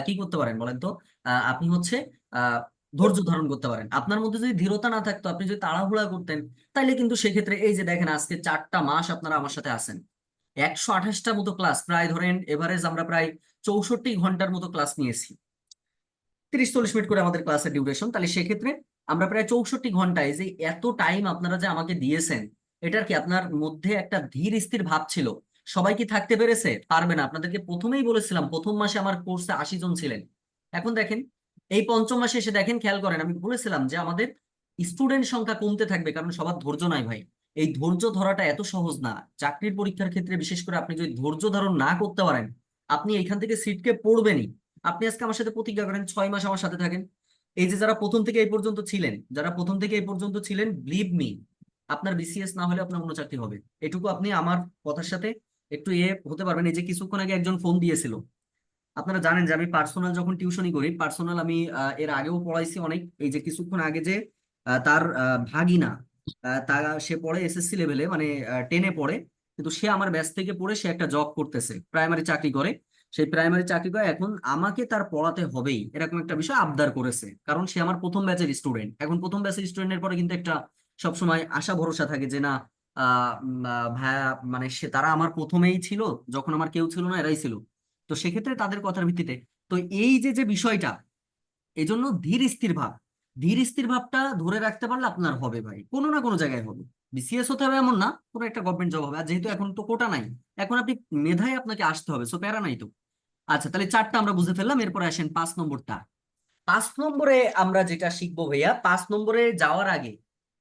কি করতে পারেন বলেন তো? আপনি হচ্ছে আহ ধৈর্য ধারণ করতে পারেন। আপনার মধ্যে যদি ধীরতা না থাকতো, আপনি যদি তাড়াহুড়া করতেন, তাইলে কিন্তু সেক্ষেত্রে এই যে দেখেন আজকে 4টা মাস আপনারা আমার সাথে আছেন, 128টা মতো ক্লাস, প্রায় ধরেন এভারেজ আমরা প্রায় 64 ঘন্টার মতো ক্লাস নিয়েছি, 30-40 মিনিট করে আমাদের ক্লাসের ডিউরেশন। তাহলে সেক্ষেত্রে আমরা প্রায় 64 ঘন্টায় যে এত টাইম আপনারা যে আমাকে দিয়েছেন, এটার কি আপনার মধ্যে একটা ধীর স্থির ভাব ছিল? সবাই কি থাকতে পেরেছে? পারবে না। আপনাদেরকে প্রথমেই বলেছিলাম, প্রথম মাসে আমার কোর্সে 80 জন ছিলেন, এখন দেখেন এই পঞ্চম মাসে এসে দেখেন, খেয়াল করেন, আমি বলেছিলাম যে আমাদের স্টুডেন্ট সংখ্যা কমতে থাকবে, কারণ সবার ধৈর্য নাই ভাই। এই ধৈর্য ধরাটা এত সহজ না। চাকরির পরীক্ষার ক্ষেত্রে বিশেষ করে আপনি যদি ধৈর্য ধারণ না করতে পারেন, আপনি এখান থেকে সিটকে পড়বেনই। আপনি আজকে আমার সাথে প্রতিজ্ঞা করেন 6 মাস আমার সাথে থাকেন, এই যে যারা প্রথম থেকে এই পর্যন্ত ছিলেন, যারা প্রথম থেকে এই পর্যন্ত ছিলেন, বিলিভ মি, আপনার বিসিএস না হলে আপনার অন্য চাকরি হবে, এটুকু আপনি আমার কথার সাথে একটু হতে পারবেন। এই যে কিছুক্ষণ আগে একজন ফোন দিয়েছিল, আপনারা জানেন যে আমি পার্সোনাল যখন টিউশনই করি, পার্সোনাল আমি এর আগেও পড়াইছি অনেক। এই যে কিছুক্ষণ আগে যে তার ভাগিনা, সে পড়ে এসএসসি লেভেলে, মানে 10-এ পড়ে, কিন্তু সে আমার ব্যাচ থেকে পড়ে সে একটা জব করতেছে, প্রাইমারি চাকরি করে। সেই প্রাইমারি চাকরি করে এখন আমাকে তার পড়াতে হবেই, এরকম একটা বিষয় আবদার করেছে, কারণ সে আমার প্রথম ব্যাচের স্টুডেন্ট। এখন প্রথম ব্যাচের স্টুডেন্টের পরে কিন্তু একটা সবসময় আশা ভরসা থাকে যে না, ভাইয়া মানে সে তারা আমার প্রথমেই ছিল, যখন আমার কেউ ছিল না এরাই ছিল। তো সেক্ষেত্রে তাদের কথার ভিত্তিতে, তো এই যে যে বিষয়টা, এই জন্য ধীর স্থির ভাব, ধীর স্থির ভাবটা ধরে রাখতে পারলে আপনার হবে ভাই, কোনো না কোনো জায়গায় হবে। বিসিএস হতে হবে এমন না, কোনো একটা গভর্নমেন্ট জব হবে। আর যেহেতু এখন তো কোটা নাই, এখন আপনি মেধায় আপনাকে আসতে হবে, সো প্যারা নাই তো। আচ্ছা, তাহলে 4টা আমরা বুঝে ফেললাম। এরপরে আসেন 5 নম্বরটা। 5 নম্বরে আমরা যেটা শিখবো ভাইয়া, 5 নম্বরে যাওয়ার আগে,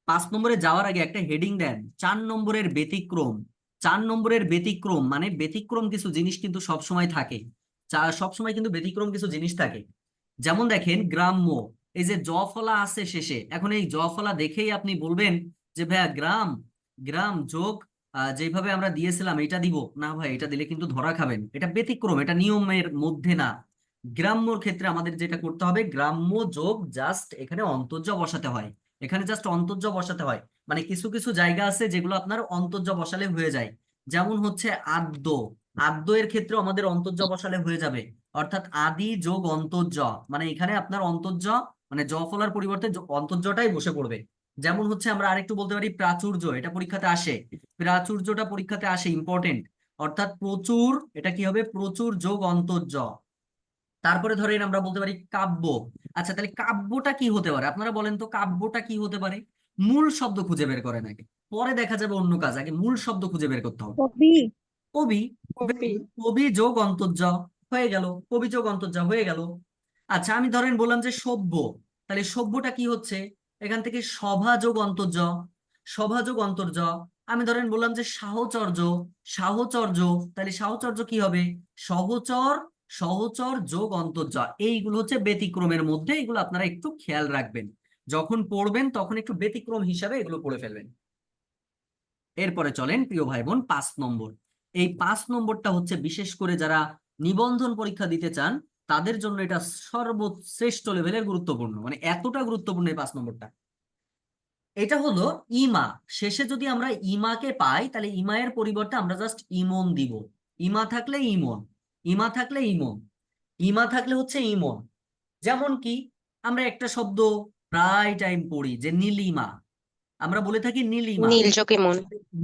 5 নম্বরে যাওয়ার আগে একটা হেডিং দেন, 4 নম্বরের ব্যতিক্রম। 4 নম্বরের ব্যতিক্রম মানে ব্যতিক্রম কিছু জিনিস কিন্তু সব সময় থাকে, সব সময় কিন্তু ব্যতিক্রম কিছু জিনিস থাকে। যেমন দেখেন গ্রাম্য, এই যে জ ফলা আছে শেষে, এখন এই জ ফলা দেখেই আপনি বলবেন যে ভাইয়া গ্রাম, গ্রাম যোগ যেভাবে আমরা দিয়েছিলাম এটা দিব না ভাই, এটা দিলে কিন্তু ধরা খাবেন, এটা ব্যতিক্রম, এটা নিয়মের মধ্যে না। গ্রাম্যর ক্ষেত্রে আমাদের যেটা করতে হবে, গ্রাম্য যোগ জাস্ট এখানে অন্তর্জ বসাতে হয়, এখানে জাস্ট অন্তর্জ বসাতে হয়। মানে কিছু কিছু জায়গা আছে যেগুলো আপনার অন্তর্জ বসালে হয়ে যায়, যেমন হচ্ছে আদ্য, আদ্য এর ক্ষেত্রে আমাদের অন্তর্জ বসালে হয়ে যাবে, অর্থাৎ আদি যোগ অন্তর্জ, মানে এখানে আপনার অন্তর্জ মানে জ ফলার পরিবর্তে অন্তর্জটাই বসে পড়বে। যেমন হচ্ছে আমরা আরেকটু বলতে পারি প্রাচুর্য, এটা পরীক্ষাতে আসে, প্রাচুর্যটা পরীক্ষাতে আসে, ইম্পর্টেন্ট। অর্থাৎ প্রচুর, এটা কি হবে? প্রচুর যোগ অন্তর্জ। তারপরে ধরেন আমরা বলতে পারি কাব্য। আচ্ছা, তাহলে কাব্যটা কি হতে পারে আপনারা বলেন তো? কাব্যটা কি হতে পারে? মূল শব্দ খুঁজে বের করেন আগে, পরে দেখা যাবে অন্য কাজ, আগে মূল শব্দ খুঁজে বের করতে হবে। কবি। কবি, কবি। কবি যোগ অন্তর্জ হয়ে গেল, কবি যোগ অন্তর্জ হয়ে গেল। আচ্ছা, আমি ধরেন বললাম যে সভ্য, তাহলে সভ্যটা কি হচ্ছে? এখান থেকে সভা যোগ অন্তর্জ, সভা যোগ অন্তর্জ। আমি ধরেন বললাম যে সাহচর্য, সাহচর্য, তাহলে সাহচর্য কি হবে? সহচর, সহচর যোগ অন্তর্জ। এইগুলো হচ্ছে ব্যতিক্রমের মধ্যে, এগুলো আপনারা একটু খেয়াল রাখবেন, যখন পড়বেন তখন একটু ব্যতিক্রম হিসাবে এগুলো পড়ে ফেলবেন। এরপরে চলেন প্রিয় ভাই বোন 5 নম্বর। এই 5 নম্বরটা হচ্ছে বিশেষ করে যারা নিবন্ধন পরীক্ষা দিতে চান তাদের জন্য এটা সর্বশ্রেষ্ঠ লেভেলের গুরুত্বপূর্ণ, মানে এতটা গুরুত্বপূর্ণ এই 5 নম্বরটা। এটা হলো ইমা। শেষে যদি আমরা ইমাকে পাই তাহলে ইমা এর পরিবর্তে আমরা জাস্ট ইমন দিব। ইমা থাকলে ইমন, ইমা থাকলে ইমন, ইমা থাকলে হচ্ছে ইমন। যেমন কি আমরা একটা শব্দ প্রায় টাইম পড়ি যে নীলিমা, আমরা বলে থাকি নীলিমা। নীল যোগ ইমন।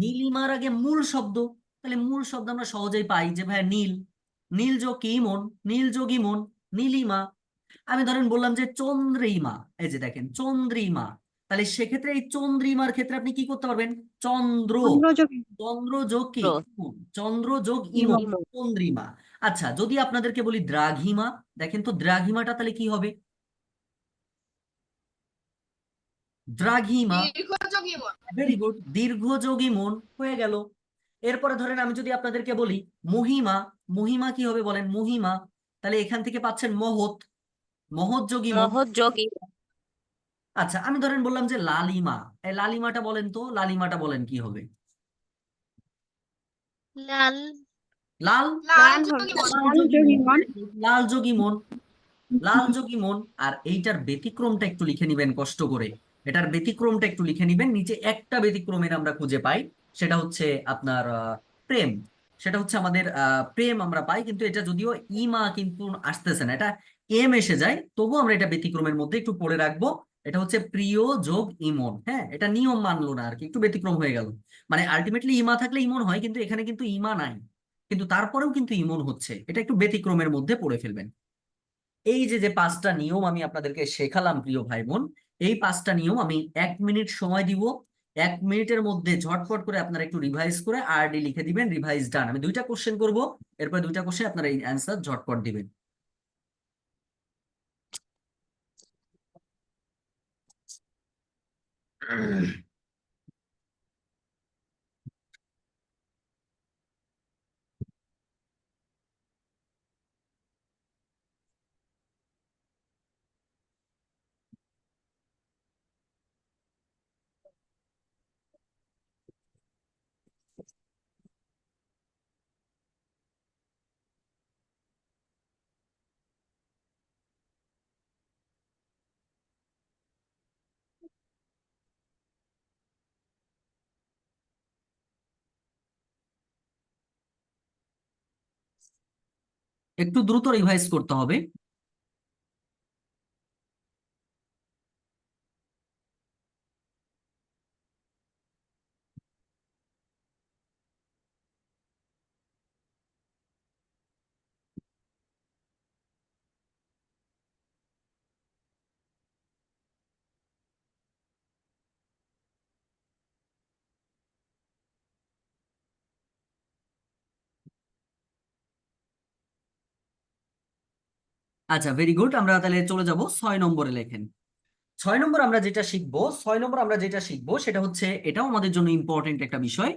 নীলিমার আগে মূল শব্দ, তাহলে মূল শব্দ আমরা সহজেই পাই যে ভাইয়া নীল, নীল যোগ ইমন, নীল যোগ ইমন, নীলিমা। আমি ধরেন বললাম যে চন্দ্রিমা, এই যে দেখেন চন্দ্রিমা, তাহলে সেক্ষেত্রে এই চন্দ্রিমার ক্ষেত্রে আপনি কি করতে পারবেন? চন্দ্র, চন্দ্রযোগ চন্দ্র যোগ কি? চন্দ্র। ইমন। চন্দ্র যোগ ইমন, ইমন। ইমন। চন্দ্রিমা। আচ্ছা যদি আপনাদেরকে বলি দ্রাঘিমা, দেখেন তো দ্রাঘিমাটা তাহলে কি হবে? দ্রাঘিমা, দীর্ঘযোগী মন। ভেরি গুড, দীর্ঘ যোগ ইমন হয়ে গেল। এরপরে ধরেন আমি যদি আপনাদেরকে বলি মহিমা, মহিমা কি হবে বলেন? মহিমা, তাহলে এখান থেকে পাচ্ছেন মহৎ, মহৎ যোগ ইমন। মহৎ যোগ ইমন। আচ্ছা আমি ধরেন বললাম যে লালিমা, এই লালিমাটা বলেন তো, লালিমাটা বলেন কি হবে? লাল লাল, লাল লাল যোগী হবে। মন। লাল যোগ যোগ ইমন, ইমন। লাল যোগ ইমন, লাল যোগ ইমন। আর এইটার ব্যতিক্রমটা একটু লিখে নিবেন কষ্ট করে, এটার ব্যতিক্রমটা একটু লিখে নিবেন। নিচে একটা ব্যতিক্রমের আমরা খুঁজে পাই, সেটা হচ্ছে আপনার প্রেম। সেটা হচ্ছে আমাদের প্রেম আমরা পাই, কিন্তু এটা যদিও ইমা কিন্তু আসতেছে না, এটা এম এসে যায়, তবু আমরা এটা ব্যতিক্রমের মধ্যে একটু পড়ে রাখবো। এটা হচ্ছে প্রিয় যোগ ইমন। হ্যাঁ, এটা নিয়ম মানলো না আর কি, একটু ব্যতিক্রম হয়ে গেল। মানে আলটিমেটলি ইমা থাকলে ইমন হয়, কিন্তু এখানে কিন্তু ইমা নাই, কিন্তু তারপরেও কিন্তু ইমন হচ্ছে, এটা একটু ব্যতিক্রমের মধ্যে পড়ে ফেলবেন। এই যে যে 5টা নিয়ম আমি আপনাদেরকে শেখালাম প্রিয় ভাই বোন, এই 5টা নিয়ম আমি 1 মিনিট সময় দিব। 1 মিনিটের মধ্যে ঝটপট করে আপনারা একটু রিভাইজ করে আরডি লিখে দিবেন, রিভাইজ ডান। আমি 2টা কোশ্চেন করব, এরপর 2টা কোশ্চেন আপনারা এই অ্যান্সার ঝটপট দিবেন। একটু দ্রুত রিভাইজ করতে হবে। আচ্ছা ভেরি গুড, আমরা তাহলে চলে যাব 6 নম্বরে। লেখেন 6 নম্বর আমরা যেটা শিখবো, 6 নম্বর আমরা যেটা শিখবো সেটা হচ্ছে, এটাও আমাদের জন্য ইম্পর্টেন্ট একটা বিষয়।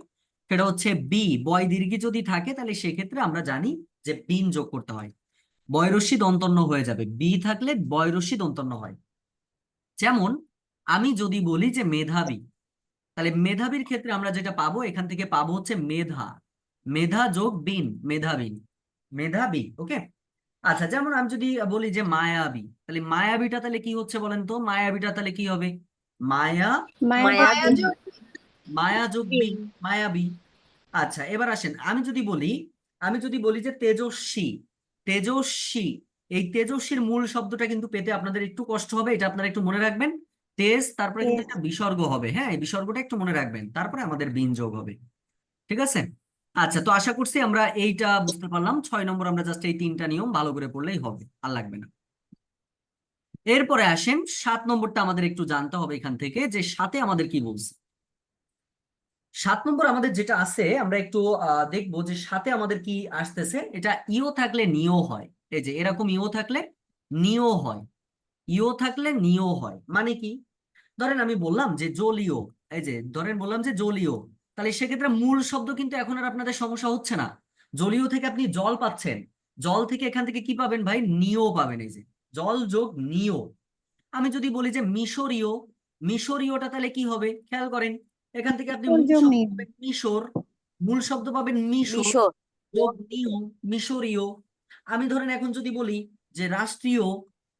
সেটা হচ্ছে বি, বয় দীর্ঘি যদি থাকে তাহলে সেক্ষেত্রে আমরা জানি যে বিন যোগ করতে হয়, বয়রস্যি দন্তন্য হয়ে যাবে। বি থাকলে বয়রস্যি দন্তন্য হয়। যেমন আমি যদি বলি যে মেধাবী, তাহলে মেধাবীর ক্ষেত্রে আমরা যেটা পাবো এখান থেকে পাবো হচ্ছে মেধা, মেধা যোগ বিন, মেধাবী, মেধাবী। ওকে। আচ্ছা যেমন আমি যদি বলি যে মায়াবী, তাহলে মায়াবীটা তাহলে কি হচ্ছে বলেন তো? মায়াবীটা তাহলে কি হবে? মায়া, মায়া মায়া মায়া যোগ যোগ মায়া যোগ বি, বিন। মায়াবী। আচ্ছা এবার আসেন, আমি যদি বলি, আমি যদি বলি যে তেজস্বী, তেজস্বী, এই তেজস্বীর মূল শব্দটা কিন্তু পেতে আপনাদের একটু কষ্ট হবে, এটা আপনারা একটু মনে রাখবেন। তেজ, তারপরে কিন্তু একটা বিসর্গ হবে, হ্যাঁ এই বিসর্গটা একটু মনে রাখবেন, তারপরে আমাদের বিন যোগ হবে। ঠিক আছে। আচ্ছা তো আশা করছি আমরা এইটা বুঝতে পারলাম। 6 নম্বর আমরা জাস্ট এই 3টা নিয়ম ভালো করে পড়লেই হবে, আর লাগবে না। এরপরে আসেন 7 নম্বরটা আমাদের একটু জানতে হবে এখান থেকে, যে সাথে আমাদের কি বলছে। 7 নম্বর আমাদের যেটা আছে আমরা একটু দেখবো যে সাথে আমাদের কি আসতেছে। এটা ইও থাকলে নিও হয়, এই যে এরকম ইও থাকলে নিও হয়, ইও থাকলে নিও হয়। মানে কি? ধরেন আমি বললাম যে জলীয়, এই যে ধরেন বললাম যে জলীয়, তাহলে সেক্ষেত্রে মূল শব্দ কিন্তু এখন আর আপনাদের সমস্যা হচ্ছে না। জলীয় থেকে আপনি জল পাচ্ছেন, জল থেকে এখান থেকে কি পাবেন ভাই, নিও পাবেন। এই যে জল যোগ নিও। আমি যদি বলি যে মিশরীয়, মিশরীয়টা তাহলে কি হবে খেয়াল করেন, এখান থেকে আপনি মূল যোগ শব্দ নিন। পাবেন মিশর, মূল শব্দ পাবেন মিশর মিশর যোগ নিও, মিশরীয়। আমি ধরেন এখন যদি বলি যে রাষ্ট্রীয়,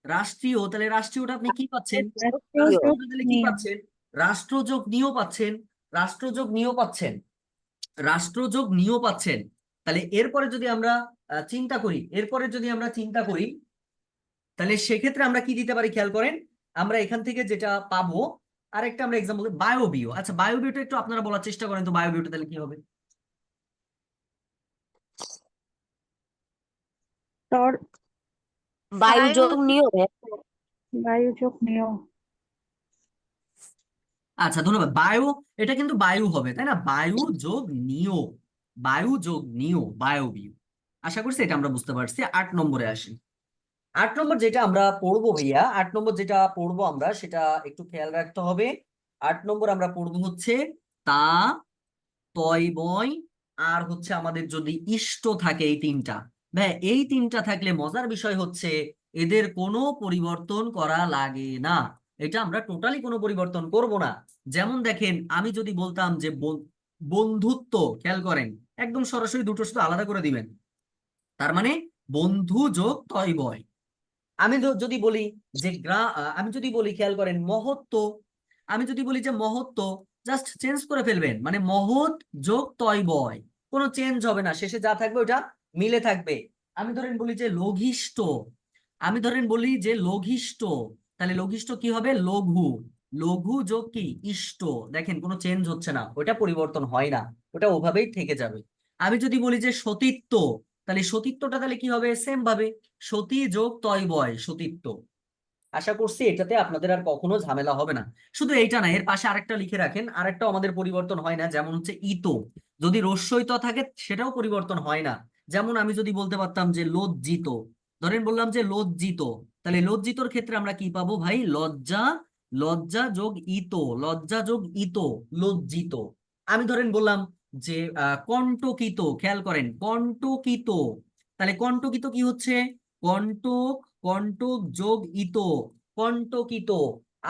রাষ্ট্রীয়, তাহলে রাষ্ট্রীয়টা আপনি কি পাচ্ছেন, প্রিয়। রাষ্ট্রীয়টা তাহলে কি নিন। পাচ্ছেন, রাষ্ট্রযোগ নিও পাচ্ছেন, রাষ্ট্রযোগ নিও পাচ্ছেন, রাষ্ট্রযোগ নিও পাচ্ছেন। তাহলে এরপরে যদি আমরা চিন্তা করি, এরপরে যদি আমরা চিন্তা করি, তাহলে সেক্ষেত্রে আমরা কি দিতে পারি খেয়াল করেন, আমরা এখান থেকে যেটা পাবো, আরেকটা আমরা এক্সাম্পল বায়োবিও। আচ্ছা বায়োবিওটা একটু আপনারা বলার চেষ্টা করেন তো, বায়োবিওটা তাহলে কি হবে? তর বায়ু যোগ নিও। বায়ু যোগ নিও। আচ্ছা ধন্যবাদ। বায়ু, এটা কিন্তু বায়ু হবে তাই না, বায়ু যোগ নিও, বায়ু যোগ নিও, বায়োবিও। আশা করছি এটা আমরা বুঝতে পারছি। 8 নম্বরে আসি। 8 নম্বর যেটা আমরা পড়বো ভাইয়া, 8 নম্বর যেটা পড়বো আমরা সেটা একটু খেয়াল রাখতে হবে। 8 নম্বর আমরা পড়বো হচ্ছে তা, তয় বয়, আর হচ্ছে আমাদের যদি ইষ্ট থাকে, এই তিনটা। ভাই এই তিনটা থাকলে মজার বিষয় হচ্ছে এদের কোনো পরিবর্তন করা লাগে না, এটা আমরা টোটালি কোনো পরিবর্তন করব না। যেমন দেখেন আমি যদি বলতাম যে বন্ধুত্ব, খেয়াল করেন একদম সরাসরি দুটো শুধু আলাদা করে দিবেন, তার মানে বন্ধু যোগ তয় বয়। আমি যদি বলি যে আমি যদি বলি খেয়াল করেন মহত্ব, আমি যদি বলি যে মহত্ব, জাস্ট চেঞ্জ করে ফেলবেন, মানে মহৎ যোগ তয় বয়, কোনো চেঞ্জ হবে না, শেষে যা থাকবে ওটা মিলে থাকবে। আমি ধরেন বলি যে লঘিষ্ঠ, আমি ধরেন বলি যে লঘিষ্ঠ, তাহলে লঘিষ্ঠ কি হবে, লঘু, লঘু যোগ কি ইষ্ট, দেখেন কোনো চেঞ্জ হচ্ছে না, ওটা পরিবর্তন হয় না, ওটা ওভাবেই থেকে যাবে। আমি যদি বলি যে সতীত্ব, তাহলে সতীত্বটা তাহলে কি হবে, সেম ভাবে সতী যোগ তয় বয়, সতীত্ব। আশা করছি এটাতে আপনাদের আর কখনো ঝামেলা হবে না। শুধু এইটা না, এর পাশে আরেকটা লিখে রাখেন, আরেকটাও আমাদের পরিবর্তন হয় না, যেমন হচ্ছে ইতো, যদি রস্যইত থাকে সেটাও পরিবর্তন হয় না। যেমন আমি যদি বলতে পারতাম যে লজ্জিত, ধরেন বললাম যে লজ্জিত, তাহলে লজ্জিতর ক্ষেত্রে আমরা কি পাবো ভাই, লজ্জা, লজ্জা যোগ ইতো, লজ্জা যোগ ইতো, লজ্জিত। আমি ধরেন বললাম যে কণ্টকিত, খেয়াল করেন কণ্টকিত, তাহলে কণ্টকিত কি হচ্ছে, কণ্টক, কণ্টক যোগ ইত, কণ্টকিত।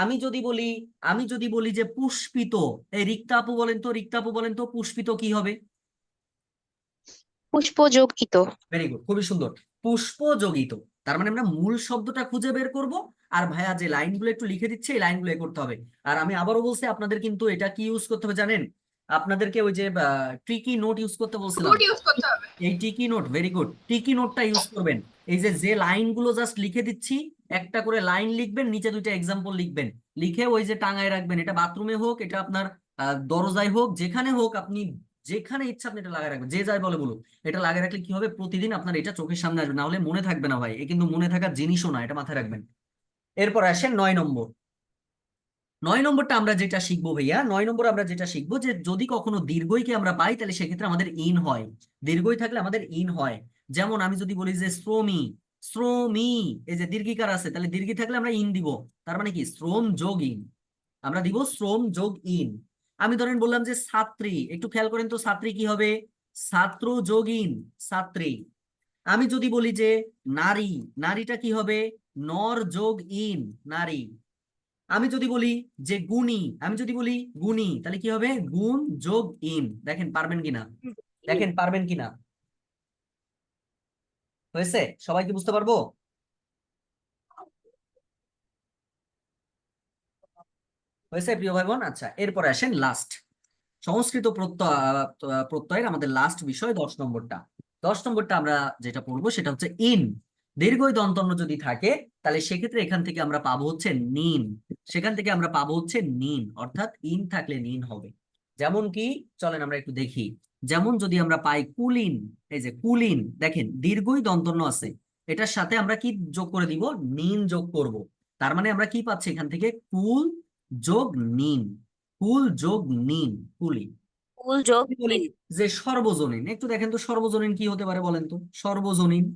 আমি যদি বলি, আমি যদি বলি যে পুষ্পিত, এই রিক্তা আপু বলেন তো, রিক্তা আপু বলেন তো পুষ্পিত কি হবে? পুষ্প যোগ ইত। ভেরি গুড, খুবই সুন্দর, পুষ্প যোগিত। তার মানে আমরা মূল শব্দটা খুঁজে বের করব, আর ভাইয়া যে লাইনগুলো একটু লিখে দিচ্ছে এই লাইনগুলো করতে হবে। আর আমি আবারও বলছি আপনাদের কিন্তু এটা কি ইউজ করতে হবে জানেন, আপনাদেরকে ওই যে ট্রিকি নোট ইউজ করতে বলছিলাম, গুড ইউজ করতে হবে। এই টিকি নোট, ভেরি গুড, টিকি নোটটা ইউজ করবেন। এই যে যে লাইনগুলো জাস্ট লিখে দিচ্ছি, একটা করে লাইন লিখবেন, নিচে দুইটা এক্সাম্পল লিখবেন, লিখে ওই যে টাঙায় রাখবেন, এটা বাথরুমে হোক, এটা আপনার দরজায় হোক, যেখানে হোক, আপনি যেখানে ইচ্ছা আপনি এটা লাগায় রাখবেন, যে যাই বলে বলুক, এটা লাগায় রাখলে কি হবে, প্রতিদিন আপনার এটা চোখের সামনে আসবে, না হলে মনে থাকবে না ভাই, এ কিন্তু মনে থাকার জিনিসও না, এটা মাথায় রাখবেন। এরপর আসেন 9 নম্বর। 9 নম্বরটা আমরা যেটা শিখবো ভাইয়া, 9 নম্বর আমরা যেটা শিখবো যে যদি কখনো দীর্ঘইকে আমরা পাই তাহলে সেক্ষেত্রে আমাদের ইন হয়, দীর্ঘই থাকলে আমাদের ইন হয়। যেমন আমি যদি বলি যে শ্রমী, শ্রমী, এই যে দীর্ঘিকার আছে, তাহলে দীর্ঘি থাকলে আমরা ইন দিব, তার মানে কি শ্রম যোগ ইন, আমরা দিব শ্রম যোগ ইন। আমি ধরেন বললাম যে ছাত্রী, একটু খেয়াল করেন তো ছাত্রী কি হবে, ছাত্র যোগ ইন, ছাত্রী। আমি যদি বলি যে নারী, নারীটা কি হবে, নর যোগ ইন, নারী। আমি যদি বলি যে গুণী, আমি যদি বলি গুণী, তাহলে কি হবে, গুণ যোগ ইন। দেখেন পারবেন কিনা, দেখেন পারবেন কিনা, হয়েছে, সবাই কি বুঝতে পারবো? হয়েছে প্রিয় ভাই বোন। আচ্ছা এরপরে আসেন লাস্ট, সংস্কৃত প্রত্যয়ের আমাদের লাস্ট বিষয় 10 নম্বরটা। 10 নম্বরটা আমরা যেটা পড়বো সেটা হচ্ছে ইন। দীর্ঘই দন্তন্য যদি থাকে তাহলে সেক্ষেত্রে এখান থেকে আমরা পাবো হচ্ছে নিন, সেখান থেকে আমরা পাবো হচ্ছে নিন, অর্থাৎ ইন থাকলে নিন হবে। যেমন কি চলেন আমরা একটু দেখি, যেমন যদি আমরা পাই কুলিন, এই যে কুলিন, দেখেন দীর্ঘই দন্তন্য আছে, এটার সাথে আমরা কি যোগ করে দিব, নিন যোগ করব। তার মানে আমরা কি পাচ্ছি এখান থেকে, কুল যোগ নিন, কুল যোগ নিন, কুলি। কুল যোগ যদি বলি ইন। যে সর্বজনীন, একটু দেখেন তো সর্বজনীন কি হতে পারে বলেন তো, সর্বজনীন,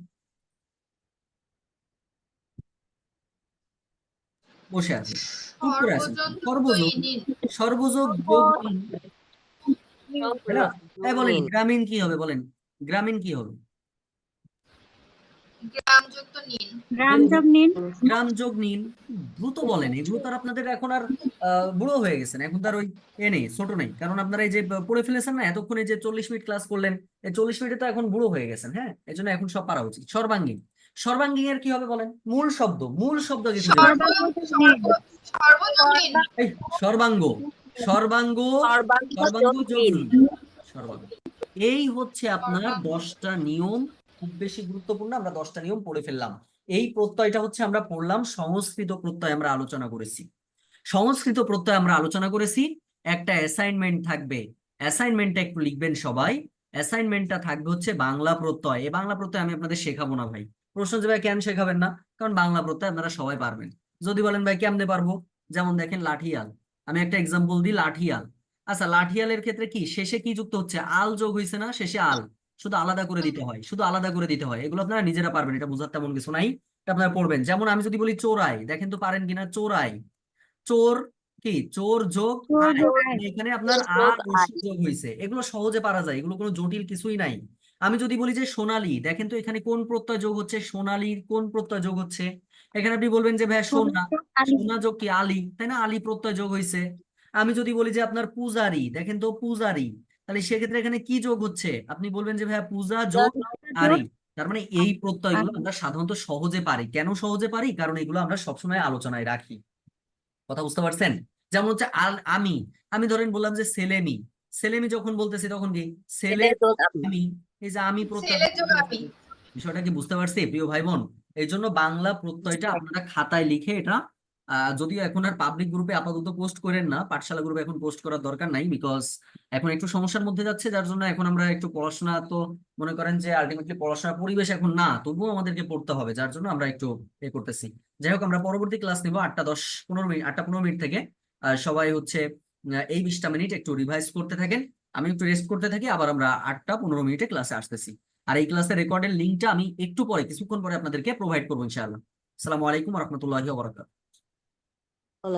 বসে আছে, চুপ করে আছে। সর্বজনযুক্ত সর্বযোগ, নিন। সর্বযোগ যোগ নিন, যোগ তাই না? বলেন নিন। গ্রামীণ কি হবে, বলেন গ্রামীণ কি হবে? গ্রামযুক্ত নিন। গ্রাম যোগ নিন। গ্রাম যোগ নিন। দ্রুত বলেন, এগুলো তো আর আপনাদের এখন আর বুড়ো হয়ে গেছেন, এখন তার ওই নেই, ছোট নেই, কারণ আপনারা এই যে পড়ে ফেলেছেন না এতক্ষণে, যে 40 মিনিট ক্লাস করলেন, এই 40 মিনিটে তো এখন বুড়ো হয়ে গেছেন। হ্যাঁ, এই জন্য এখন সব পারা উচিত। সর্বাঙ্গীন, সর্বাঙ্গীন এর কি হবে বলেন? মূল শব্দ, মূল শব্দ কি খুঁজে বের করুন। সর্বযোগ নিন। এই সর্বাঙ্গ, সর্বাঙ্গ, সর্বাঙ্গ সর্বাঙ্গ যোগ যোগ নিন। নিন। সর্বাঙ্গ, এই হচ্ছে আপনার 10টা নিয়ম, খুব বেশি গুরুত্বপূর্ণ। আমরা 10টা নিয়ম পড়ে ফেললাম। এই প্রত্যয়টা হচ্ছে আমরা পড়লাম সংস্কৃত প্রত্যয়, আমরা আলোচনা করেছি সংস্কৃত প্রত্যয় আমরা আলোচনা করেছি। একটা অ্যাসাইনমেন্ট থাকবে, অ্যাসাইনমেন্টটা একটু লিখবেন সবাই। অ্যাসাইনমেন্টটা থাকবে হচ্ছে বাংলা প্রত্যয়। এই বাংলা প্রত্যয় আমি আপনাদের শেখাবো না ভাই। প্রশ্ন যে ভাই কেন শেখাবেন না, কারণ বাংলা প্রত্যয় আপনারা সবাই পারবেন। যদি বলেন ভাই কেমনে পারবো, যেমন দেখেন লাঠিয়াল, আমি একটা এক্সাম্পল দিই, লাঠিয়াল। আচ্ছা, লাঠিয়ালের ক্ষেত্রে কি শেষে কি যুক্ত হচ্ছে? আল যোগ হয়েছে না, শেষে আল, শুধু আলাদা করে দিতে হয়, শুধু আলাদা করে দিতে হয়। এগুলো আপনারা নিজেরা পারবেন, এটা বোঝার তেমন কিছু নাই, এটা আপনারা পড়বেন। যেমন আমি যদি বলি চোরাই, দেখেন তো পারেন কিনা। চোরাই, চোর কি, চোর যোগ চোর আয়, যোগ মানে এখানে আপনার আ যোগ রস্য আয়। যোগ হয়েছে। এগুলো সহজে পারা যায়, এগুলো কোনো জটিল কিছুই নাই। আমি যদি বলি যে সোনালী, দেখেন তো এখানে কোন প্রত্যয় যোগ হচ্ছে? সোনালীর কোন প্রত্যয় যোগ হচ্ছে? এখানে আপনি বলবেন যে ভাই সোনা, সোনা যোগ কি আলী, তাই না? আলী প্রত্যয় যোগ হয়েছে। আমি যদি বলি যে আপনার পূজারি, দেখেন তো পূজারি, তাহলে সেক্ষেত্রে এখানে কি যোগ হচ্ছে? আপনি বলবেন যে ভাইয়া পূজা যোগ আরি। তার মানে এই প্রত্যয়গুলো আমরা সাধারণত সহজে পারি। কেন সহজে পারি? কারণ এগুলো আমরা সবসময় আলোচনায় রাখি। কথা বুঝতে পারছেন? যেমন হচ্ছে আমি, আমি ধরেন বললাম যে ছেলেমি, ছেলেমি যখন বলতেছি তখন কি ছেলে ছেলে যোগ আমি। আমি, এই যে আমি প্রত্যয়, ছেলে যোগ আমি। বিষয়টা কি বুঝতে পারছি প্রিয় ভাই বোন? এই জন্য বাংলা প্রত্যয়টা আপনারা খাতায় লিখে এটা, যদিও এখন আর পাবলিক গ্রুপে আপাতত পোস্ট করেন না, পাঠশালা গ্রুপে এখন পোস্ট করার দরকার নাই, বিকজ এখন একটু সমস্যার মধ্যে যাচ্ছে, যার জন্য এখন আমরা একটু পড়াশোনা, তো মনে করেন যে আলটিমেটলি পড়াশোনার পরিবেশ এখন না, তবুও আমাদেরকে পড়তে হবে, যার জন্য আমরা একটু করতেছি। যাই হোক, আমরা পরবর্তী ক্লাস নিব 8টা 10 15 মিনিট, 8টা 15 মিনিট থেকে। সবাই হচ্ছে এই 20টা মিনিট একটু রিভাইজ করতে থাকেন, আমি একটু রেস্ট করতে থাকি, আবার আমরা 8টা 15 মিনিটে ক্লাসে আসতেছি। আর এই ক্লাসের রেকর্ডের লিঙ্কটা আমি একটু পরে, কিছুক্ষণ পরে আপনাদেরকে প্রোভাইড করবো ইনশাআল্লাহ। আসসালামু আলাইকুম ওয়া রাহমাতুল্লাহি ওয়া বারাকাতুহু।